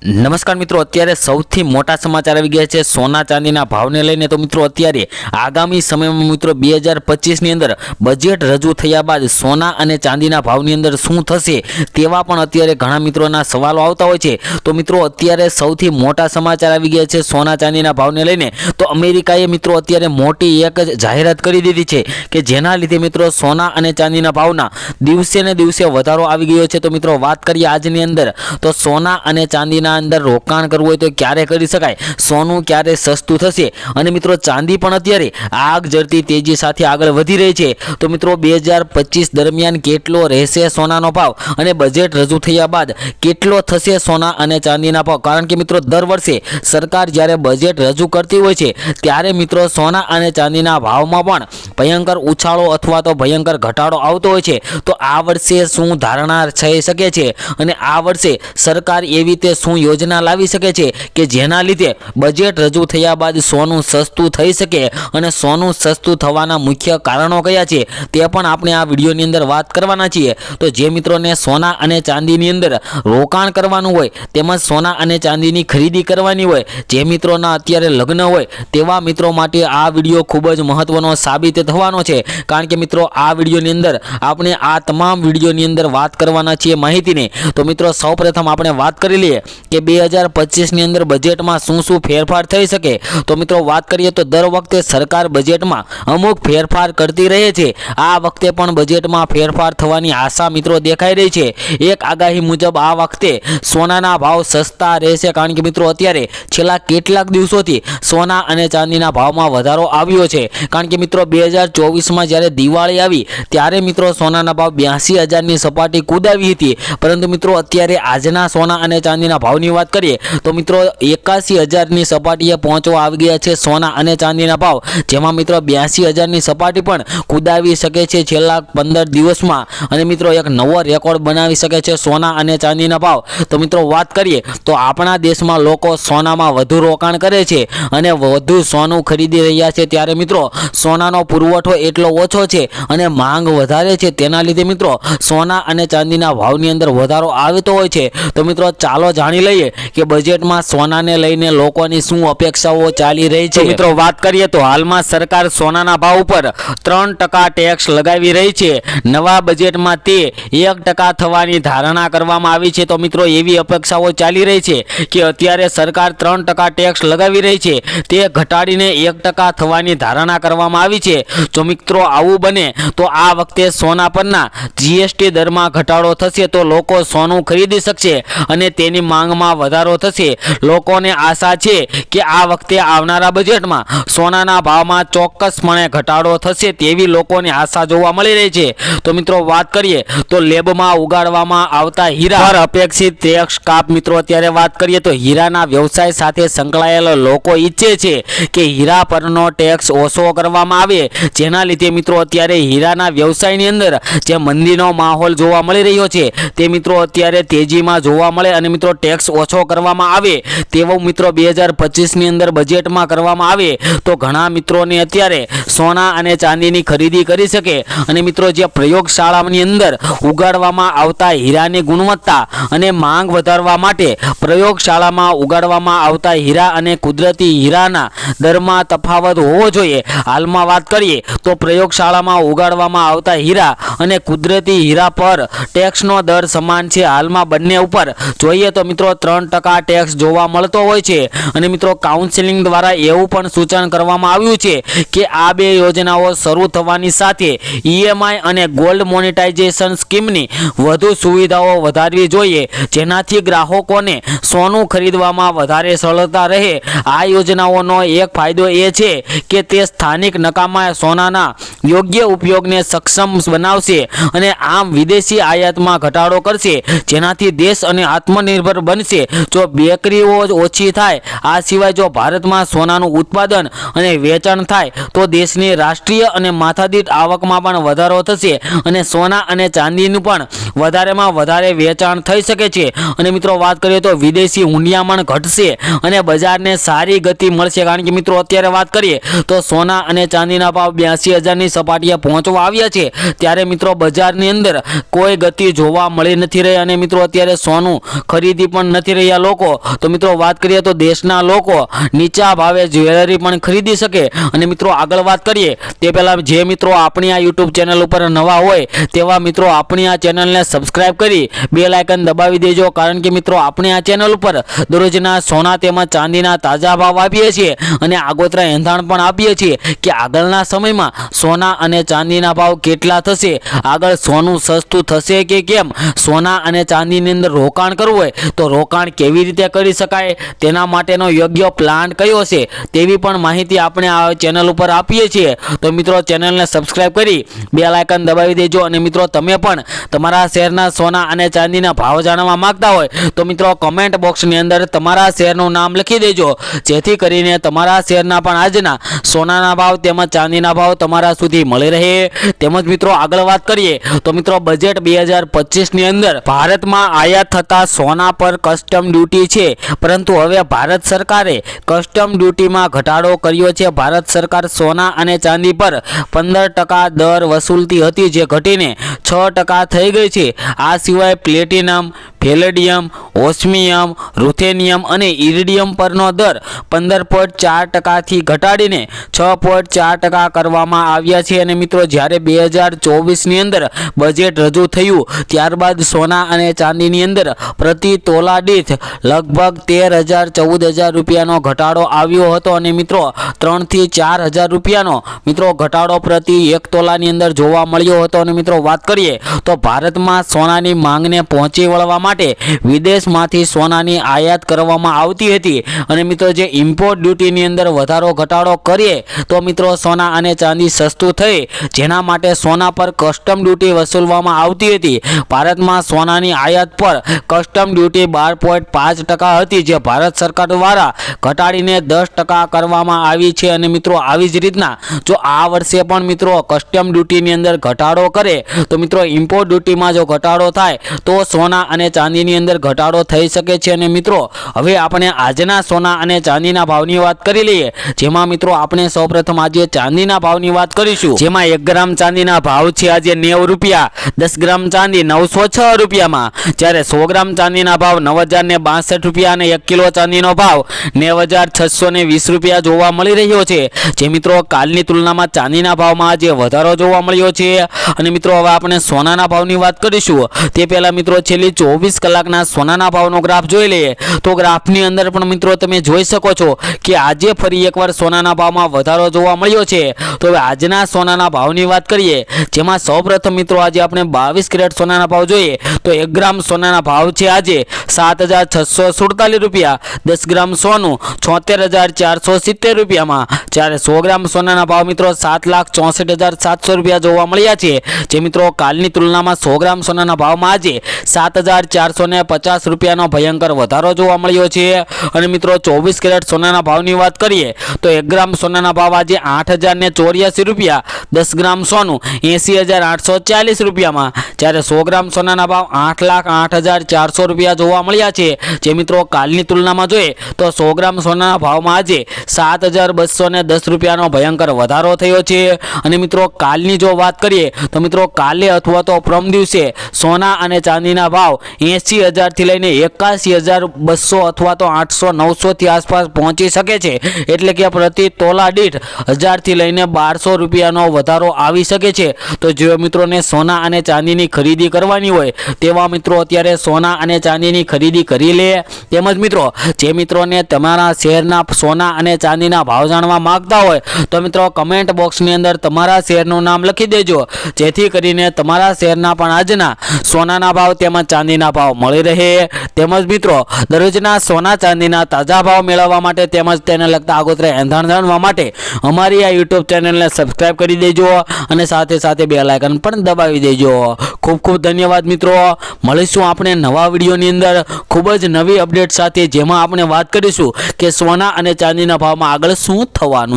નમસ્કાર મિત્રો, અત્યારે સૌથી મોટા સમાચાર આવી ગયા છે સોના ચાંદીના ભાવને લઈને। તો મિત્રો અત્યારે આગામી સમયમાં મિત્રો 2025ની અંદર બજેટ રજૂ થયા બાદ સોના અને ચાંદીના ભાવની અંદર શું થશે તેવા પણ અત્યારે ઘણા મિત્રોના સવાલો આવતા હોય છે। તો મિત્રો અત્યારે સૌથી મોટા સમાચાર આવી ગયા છે સોના ચાંદીના ભાવને લઈને। તો અમેરિકાએ મિત્રો અત્યારે મોટી એક જાહેરાત કરી દીધી છે કે જેના લીધે મિત્રો સોના અને ચાંદીના ભાવના દિવસે ને દિવસે વધારો આવી ગયો છે। તો મિત્રો વાત કરીએ આજની અંદર તો સોના અને ચાંદીના અંદર રોકાણ કરવું હોય તો ક્યારે કરી શકાય, સોનું ક્યારે સસ્તું થશે અને મિત્રો ચાંદી પણ અત્યારે આગ ઝરતી તેજી સાથે આગળ વધી રહી છે। તો મિત્રો 2025 દરમિયાન કેટલો રહેશે સોનાનો ભાવ અને બજેટ રજૂ થયા બાદ કેટલો થશે સોના અને ચાંદીના ભાવ, કારણ કે મિત્રો દર વર્ષે સરકાર જ્યારે બજેટ રજૂ કરતી હોય છે ત્યારે મિત્રો સોના અને ચાંદીના ભાવમાં પણ ભયંકર ઉછાળો અથવા તો ભયંકર ઘટાડો આવતો હોય છે। તો આ વર્ષે શું ધારણા થઈ શકે છે અને આ વર્ષે સરકાર એવી રીતે શું યોજના લાવી શકે છે કે જેના લીધે બજેટ રજૂ થયા બાદ સોનું સસ્તું થઈ શકે અને સોનું સસ્તું થવાના મુખ્ય કારણો કયા છે તે પણ આપણે આ વિડીયોની અંદર વાત કરવાના છીએ। તો જે મિત્રોને સોના અને ચાંદીની અંદર રોકાણ કરવાનું હોય તેમજ સોના અને ચાંદીની ખરીદી કરવાની હોય, જે મિત્રોના અત્યારે લગ્ન હોય તેવા મિત્રો માટે આ વિડીયો ખૂબ જ મહત્વનો સાબિત થવાનો છે, કારણ કે મિત્રો આ વિડીયોની અંદર આપણે આ તમામ વિડીયોની અંદર વાત કરવાના છીએ માહિતીની। તો મિત્રો સૌપ્રથમ આપણે વાત કરી લઈએ કે 2025ની અંદર બજેટમાં શું ફેરફાર થઈ શકે। તો મિત્રો વાત કરીએ તો દર વખતે સરકાર બજેટમાં અમુક ફેરફાર કરતી રહે છે। આ વખતે પણ બજેટમાં ફેરફાર થવાની આશા મિત્રો દેખાઈ રહી છે। એક આગાહી મુજબ આ વખતે સોનાના ભાવ સસ્તા રહેશે, કારણ કે મિત્રો અત્યારે છેલ્લા કેટલાક દિવસોથી સોના અને ચાંદીના ભાવમાં વધારો આવ્યો છે, કારણ કે મિત્રો 2024માં જ્યારે દિવાળી આવી ત્યારે મિત્રો સોનાના ભાવ 82,000ની સપાટી કૂદાવી હતી, પરંતુ મિત્રો અત્યારે આજના સોના અને ચાંદીના ભાવની વાત કરીએ તો મિત્રો 81,000ની સપાટીએ પહોંચવા આવી ગયા છે સોના અને ચાંદીના ભાવ, જેમાં મિત્રો 82,000ની સપાટી પણ કૂદાવી શકે છે છેલ્લા 15 દિવસમાં અને મિત્રો એક નવો રેકોર્ડ બનાવી શકે છે સોના અને ચાંદીના ભાવ। તો મિત્રો વાત કરીએ તો આપણા દેશમાં લોકો સોનામાં વધુ રોકાણ કરે છે અને વધુ સોનું ખરીદી રહ્યા છે, ત્યારે મિત્રો સોનાનો પુરવઠો એટલો ઓછો છે અને માંગ વધારે છે, તેના લીધે મિત્રો સોના અને ચાંદીના ભાવની અંદર વધારો આવતો હોય છે। તો મિત્રો ચાલો જાણી લઈએ કે બજેટમાં સોનાને લઈને લોકોની શું અપેક્ષાઓ ચાલી રહી છે। મિત્રો વાત કરીએ તો હાલમાં સરકાર સોનાના ભાવ ઉપર 3% ટેક્સ લગાવી રહી છે। નવા બજેટમાં તે 1% થવાની ધારણા કરવામાં આવી છે। તો મિત્રો એવી અપેક્ષાઓ ચાલી રહી છે કે અત્યારે સરકાર 3% ટેક્સ લગાવી રહી છે તે ઘટાડીને 1% થવાની ધારણા કરવામાં આવી છે। જો મિત્રો આવું બને તો આ વખતે સોના પરના જીએસટી દરમાં ઘટાડો થશે તો લોકો સોનું ખરીદી શકશે અને તેની માંગમાં વધારો થશે। લોકોને આશા છે કે આ વખતે આવનારા બજેટમાં સોનાના ભાવમાં ચોક્કસપણે ઘટાડો થશે તેવી લોકોની આશા જોવા મળી રહી છે। તો મિત્રો વાત કરીએ તો લેબમાં ઉગાડવામાં આવતા હીરા પર અપેક્ષિત ટેક્સ કાપ। મિત્રો અત્યારે વાત કરીએ તો હીરાના વ્યવસાય સાથે સંકળાયેલા લોકો ઈચ્છે છે કે હીરા પરનો ટેક્સ ઓછો કરવામાં આવે, જેના લીધે મિત્રો અત્યારે હીરાના વ્યવસાયની અંદર જે મંદીનો માહોલ જોવા મળી રહ્યો છે તે મિત્રો અત્યારે તેજીમાં જોવા મળે અને મિત્રો ટેક્સ ઓછો કરવામાં આવે તેવું મિત્રો 2025ની અંદર બજેટમાં કરવામાં આવે તો ઘણા મિત્રોને અત્યારે સોના અને ચાંદીની ખરીદી કરી શકે અને મિત્રો જે પ્રયોગશાળાની અંદર ઉગાડવામાં આવતા હીરાની ગુણવત્તા અને માંગ વધારવા માટે પ્રયોગશાળામાં ઉગાડવામાં આવતા હીરા અને કુદરતી હીરાના દરમાં તફાવત હોવો જોઈએ। હાલમાં વાત કરીએ તો પ્રયોગશાળામાં ઉગાડવામાં આવતા હીરા અને કુદરતી હીરા પર ટેક્સનો દર સમાન છે। હાલમાં બંને ઉપર જોઈએ તો મિત્રો 3% ટેક્સ જોવા મળતો હોય છે અને મિત્રો કાઉન્સિલિંગ દ્વારા એવું પણ સૂચન કરવામાં આવ્યું છે કે આ બે યોજનાઓ શરૂ થવાની સાથે ઈએમઆઈ અને ગોલ્ડ મોનેટાઇઝેશન સ્કીમની વધુ સુવિધાઓ વધારવી જોઈએ, જેનાથી ગ્રાહકોને સોનું ખરીદવામાં વધારે સરળતા રહે। આ યોજનાઓનો એક ફાયદો એ છે કે તે સ્થાનિક નકામા સોનાના યોગ્ય ઉપયોગને સક્ષમ બનાવશે અને આમ વિદેશી આયાતમાં ઘટાડો કરશે, જેનાથી દેશ અને આત્મનિર્ભર બનશે। જો બેકરીઓ ઓછી થાય, આ સિવાય જો ભારતમાં સોનાનું ઉત્પાદન અને વેચાણ થાય તો દેશની રાષ્ટ્રીય અને માથાદીઠ આવકમાં પણ વધારો થશે અને સોના અને ચાંદીનું પણ વધારેમાં વધારે વેચાણ થઈ શકે છે અને મિત્રો વાત કરીએ તો વિદેશી હુંડિયામણ ઘટશે અને બજારને સારી ગતિ મળશે, કારણ કે મિત્રો અત્યારે વાત કરીએ તો સોના અને ચાંદીના ભાવ 82,000ની સપાટીએ પહોંચવા આવ્યા છે, ત્યારે મિત્રો બજારની અંદર કોઈ ગતિ જોવા મળી નથી રહી અને મિત્રો અત્યારે સોનું ખરીદી પણ પણ નથી રહ્યા લોકો, તો મિત્રો વાત કરીએ તો દેશના લોકો નીચા ભાવે જ્વેલરી પણ ખરીદી શકે। અને મિત્રો આગળ વાત કરીએ તે પહેલાં જે મિત્રો આપણી આ યુટ્યુબ ચેનલ ઉપર નવા હોય તેવા મિત્રો આપણી આ ચેનલને સબસ્ક્રાઇબ કરી બેલ આઇકન દબાવી દેજો, કારણ કે મિત્રો આપણે આ ચેનલ ઉપર દરરોજના સોના તેમજ ચાંદીના તાજા ભાવ આપીએ છીએ અને આગોતરા એંધાણ પણ આપીએ છીએ કે આગળના સમયમાં સોના અને ચાંદીના ભાવ કેટલા થશે, આગળ સોનું સસ્તું થશે કે કેમ, સોના અને ચાંદીની અંદર રોકાણ કરવું હોય તો રોકાણ કેવી રીતે કરી શકાય, તેના માટેનો યોગ્ય પ્લાન કયો છે તેવી પણ માહિતી આપણે આ ચેનલ ઉપર આપીએ છીએ। તો મિત્રો ચેનલને સબસ્ક્રાઇબ કરી બેલ આઇકન દબાવી દેજો। અને મિત્રો તમે પણ તમારા શહેરના સોના અને ચાંદીના ભાવ જાણવા માંગતા હોય તો મિત્રો કમેન્ટ બોક્સની અંદર તમારા શહેરનું નામ લખી દેજો, જેથી કરીને તમારા શહેરના પણ આજના સોનાના ભાવ તેમજ ચાંદીના ભાવ તમારા સુધી મળી રહે। તેમજ મિત્રો આગળ વાત કરીએ તો મિત્રો બજેટ 2025ની અંદર ભારતમાં આયાત થતા સોના પર કસ્ટમ ડ્યુટી છે, પરંતુ હવે ભારત સરકારે કસ્ટમ ડ્યુટીમાં ઘટાડો કર્યો છે। ભારત સરકાર સોના અને ચાંદી પર 15% દર વસૂલતી હતી, જે ઘટીને 6% થઈ ગઈ છે। આ સિવાય પ્લેટિનમ, પેલેડિયમ, ઓસ્મિયમ, રૂથેનિયમ અને ઇરિડિયમ પરનો દર 15.4%થી ઘટાડીને 6.4% કરવામાં આવ્યા છે। અને મિત્રો જ્યારે 2024ની અંદર બજેટ રજૂ થયું ત્યારબાદ સોના અને ચાંદીની અંદર પ્રતિ તોલા દીઠ લગભગ 13,000-14,000 રૂપિયાનો ઘટાડો આવ્યો હતો અને મિત્રો 3,000 થી 4,000 રૂપિયાનો મિત્રો ઘટાડો પ્રતિ 1 તોલાની અંદર જોવા મળ્યો હતો। અને મિત્રો વાત કરીએ તો ભારતમાં સોનાની માંગને પહોંચી વળવા માટે વિદેશમાંથી સોનાની આયાત કરવામાં આવતી હતી અને મિત્રો જે ઇમ્પોર્ટ ડ્યુટીની અંદર વધારો ઘટાડો કરીએ તો મિત્રો સોના અને ચાંદી સસ્તું થઈ, જેના માટે સોના પર કસ્ટમ ડ્યુટી વસૂલવામાં આવતી હતી। ભારતમાં સોનાની આયાત પર કસ્ટમ ડ્યુટી 12.5% હતી, જે ભારત સરકાર દ્વારા ઘટાડીને 10% કરવામાં આવી છે। અને મિત્રો આવી જ રીતના જો આ વર્ષે પણ મિત્રો કસ્ટમ ડ્યુટીની અંદર ઘટાડો કરે તો મિત્રો ઇમ્પોર્ટ ડ્યુટીમાં જો ઘટાડો થાય તો સોના અને ચાંદીની અંદર ઘટાડો થઈ શકે છે। અને મિત્રો હવે આપણે આજના સોના અને ચાંદીના ભાવની વાત કરી લઈએ, જેમાં મિત્રો આપણે સૌપ્રથમ આજે ચાંદીના ભાવની વાત કરીશું, જેમાં 1 ગ્રામ ચાંદીના ભાવ છે આજે 90 રૂપિયા, 10 ગ્રામ ચાંદી 906 રૂપિયામાં, જ્યારે 100 ગ્રામ ચાંદીના ભાવ 9,062 રૂપિયા અને 1 કિલો ચાંદીનો ભાવ 9,620 રૂપિયા જોવા મળી રહ્યો છે। જે મિત્રો કાલની તુલનામાં ચાંદીના ભાવમાં આજે વધારો જોવા મળ્યો છે। અને મિત્રો હવે આપણે સોનાના ભાવની વાત કરીશું તે પહેલા મિત્રો છેલ્લી 24 કલાકના સોનાના ભાવનો ગ્રાફ જોઈ લઈએ તો ગ્રાફની અંદર પણ મિત્રો તમે જોઈ શકો છો કે આજે ફરી એકવાર સોનાના ભાવમાં વધારો જોવા મળ્યો છે। તો હવે આજના સોનાના ભાવની વાત કરીએ, જેમાં સૌપ્રથમ મિત્રો આજે આપણે 22 કેરેટ સોનાના ભાવ જોઈએ તો 1 ગ્રામ સોનાના ભાવ છે આજે 7,647 રૂપિયા, 10 ગ્રામ સોનું 76,470 રૂપિયામાં, જ્યારે 100 ગ્રામ સોનાના ભાવ મિત્રો 7,64,700 રૂપિયા જોવા મળ્યા છે। જે મિત્રો કાલની તુલનામાં 100 ગ્રામ સોનાના ભાવમાં આજે 7,450 રૂપિયાનો ભયંકર વધારો જોવા મળ્યો છે। અને મિત્રો 24 કેરેટ સોનાના ભાવની વાત કરીએ તો 1 ગ્રામ સોનાના ભાવ આજે 8,084 રૂપિયા, 10 ગ્રામ સોનું 80,840 રૂપિયામાં, જ્યારે 100 ગ્રામ સોનાના ભાવ 8,08,400 રૂપિયા જોવા મળ્યા છે। જે મિત્રો કાલની તુલનામાં જોઈએ તો 100 ગ્રામ સોનાના ભાવમાં આજે 7,210 રૂપિયાનો ભયંકર વધારો થયો છે। અને મિત્રો કાલની જો વાત કરીએ તો મિત્રો કાલે અથવા તો પ્રમ દિવસે સોના અને ચાંદીના ભાવ 80,000થી લઈને 81,200 અથવા તો 800-900 થી આસપાસ પહોંચી શકે છે, એટલે કે પ્રતિ તોલા દીઠ 1,000થી લઈને 1,200 રૂપિયાનો વધારો આવી શકે છે। તો જે મિત્રોને સોના અને ચાંદીની ખરીદી કરવાની હોય તેવા મિત્રો અત્યારે સોના અને ચાંદીની ખરીદી કરી લે। તેમજ મિત્રો જે મિત્રોને તમારા શહેરના સોના અને ચાંદીના ભાવ જાણવા માંગતા હોય તો મિત્રો કમેન્ટ બોક્સની અંદર તમારા શહેરનું નામ લખી દેજો, જેથી કરીને તમારા શહેરના પણ આજના સોનાના ભાવ તેમજ ચાંદીના ભાવ મળી રહે। તેમજ મિત્રો દરરોજના સોના ચાંદીના તાજા ભાવ મેળવવા માટે તેમજ તેને લગતા આગોતરા એંધાણ જાણવા માટે અમારી આ યુટ્યુબ ચેનલને સબસ્ક્રાઇબ કરી દેજો અને સાથે સાથે બેલ આઇકન પણ દબાવી દેજો। ખૂબ ખૂબ ધન્યવાદ મિત્રો, મળીશું આપણે નવા વિડીયોની અંદર ખૂબ જ નવી અપડેટ સાથે, જેમાં આપણે વાત કરીશું કે સોના અને ચાંદીના ભાવમાં આગળ શું થવાનું